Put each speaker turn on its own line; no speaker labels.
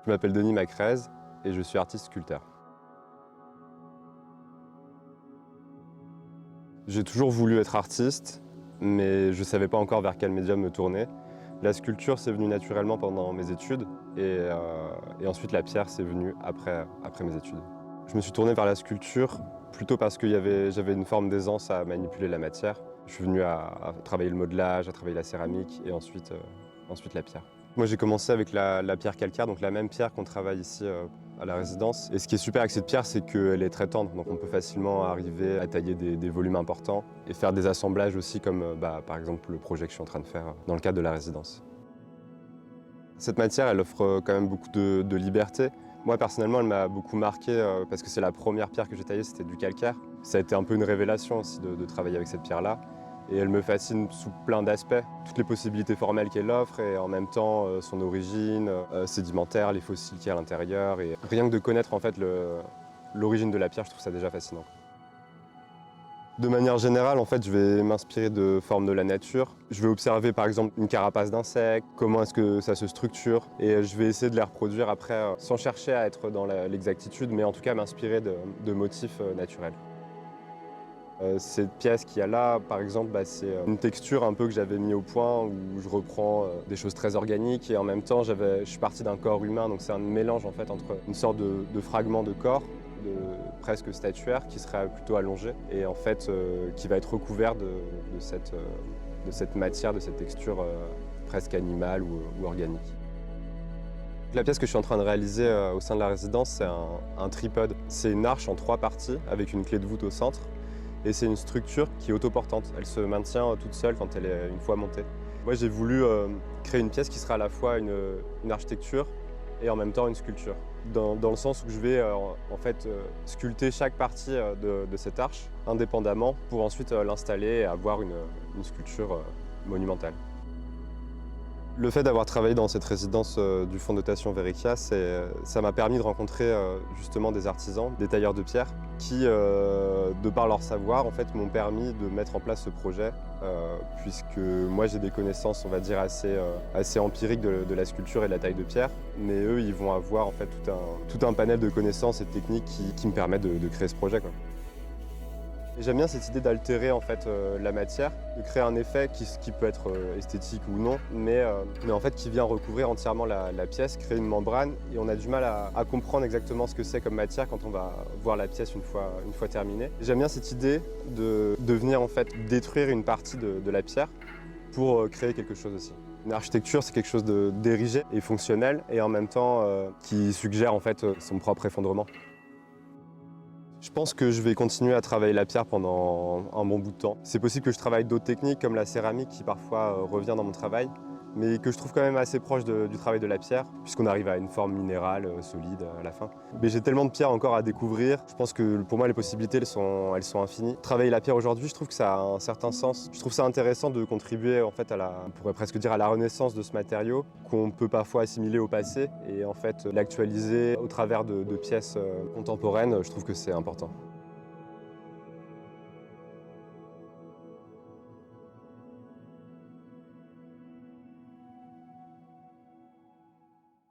Je m'appelle Denis Macrez et je suis artiste sculpteur. J'ai toujours voulu être artiste, mais je ne savais pas encore vers quel médium me tourner. La sculpture, c'est venu naturellement pendant mes études et ensuite la pierre, c'est venu après mes études. Je me suis tourné vers la sculpture plutôt parce que j'avais une forme d'aisance à manipuler la matière. Je suis venu à travailler le modelage, à travailler la céramique et ensuite la pierre. Moi, j'ai commencé avec la pierre calcaire, donc la même pierre qu'on travaille ici à la résidence. Et ce qui est super avec cette pierre, c'est qu'elle est très tendre, donc on peut facilement arriver à tailler des volumes importants et faire des assemblages aussi comme par exemple le projet que je suis en train de faire dans le cadre de la résidence. Cette matière, elle offre quand même beaucoup de liberté. Moi, personnellement, elle m'a beaucoup marqué parce que c'est la première pierre que j'ai taillée, c'était du calcaire. Ça a été un peu une révélation aussi de travailler avec cette pierre-là. Et elle me fascine sous plein d'aspects. Toutes les possibilités formelles qu'elle offre et en même temps son origine, sédimentaire, les fossiles qu'il y a à l'intérieur. Et rien que de connaître en fait l'origine de la pierre, je trouve ça déjà fascinant. De manière générale, en fait, je vais m'inspirer de formes de la nature. Je vais observer par exemple une carapace d'insecte, comment est-ce que ça se structure, et je vais essayer de les reproduire après, sans chercher à être dans l'exactitude, mais en tout cas m'inspirer de motifs naturels. Cette pièce qu'il y a là, par exemple, c'est une texture un peu que j'avais mis au point où je reprends des choses très organiques et en même temps, je suis parti d'un corps humain, donc c'est un mélange en fait entre une sorte de fragment de corps, presque statuaire, qui serait plutôt allongé et en fait qui va être recouvert de cette matière, de cette texture presque animale ou organique. La pièce que je suis en train de réaliser au sein de la résidence, c'est un tripode. C'est une arche en 3 parties avec une clé de voûte au centre. Et c'est une structure qui est autoportante. Elle se maintient toute seule quand elle est une fois montée. Moi, j'ai voulu créer une pièce qui sera à la fois une architecture et en même temps une sculpture. Dans le sens où je vais en fait sculpter chaque partie de cette arche indépendamment pour ensuite l'installer et avoir une sculpture monumentale. Le fait d'avoir travaillé dans cette résidence du fonds de dotation Verrecchia, ça m'a permis de rencontrer justement des artisans, des tailleurs de pierre, qui, de par leur savoir, en fait, m'ont permis de mettre en place ce projet, puisque moi j'ai des connaissances, on va dire, assez empiriques de la sculpture et de la taille de pierre, mais eux, ils vont avoir en fait tout un panel de connaissances et de techniques qui me permettent de créer ce projet, quoi. J'aime bien cette idée d'altérer en fait la matière, de créer un effet qui peut être esthétique ou non, mais en fait qui vient recouvrir entièrement la pièce, créer une membrane, et on a du mal à comprendre exactement ce que c'est comme matière quand on va voir la pièce une fois terminée. J'aime bien cette idée de venir en fait détruire une partie de la pierre pour créer quelque chose aussi. Une architecture, c'est quelque chose d'érigé et fonctionnel, et en même temps qui suggère en fait son propre effondrement. Je pense que je vais continuer à travailler la pierre pendant un bon bout de temps. C'est possible que je travaille d'autres techniques comme la céramique qui parfois revient dans mon travail, mais que je trouve quand même assez proche du travail de la pierre, puisqu'on arrive à une forme minérale solide à la fin. Mais j'ai tellement de pierres encore à découvrir, je pense que pour moi les possibilités elles sont infinies. Travailler la pierre aujourd'hui, je trouve que ça a un certain sens. Je trouve ça intéressant de contribuer en fait on pourrait presque dire à la renaissance de ce matériau qu'on peut parfois assimiler au passé et en fait l'actualiser au travers de pièces contemporaines, je trouve que c'est important.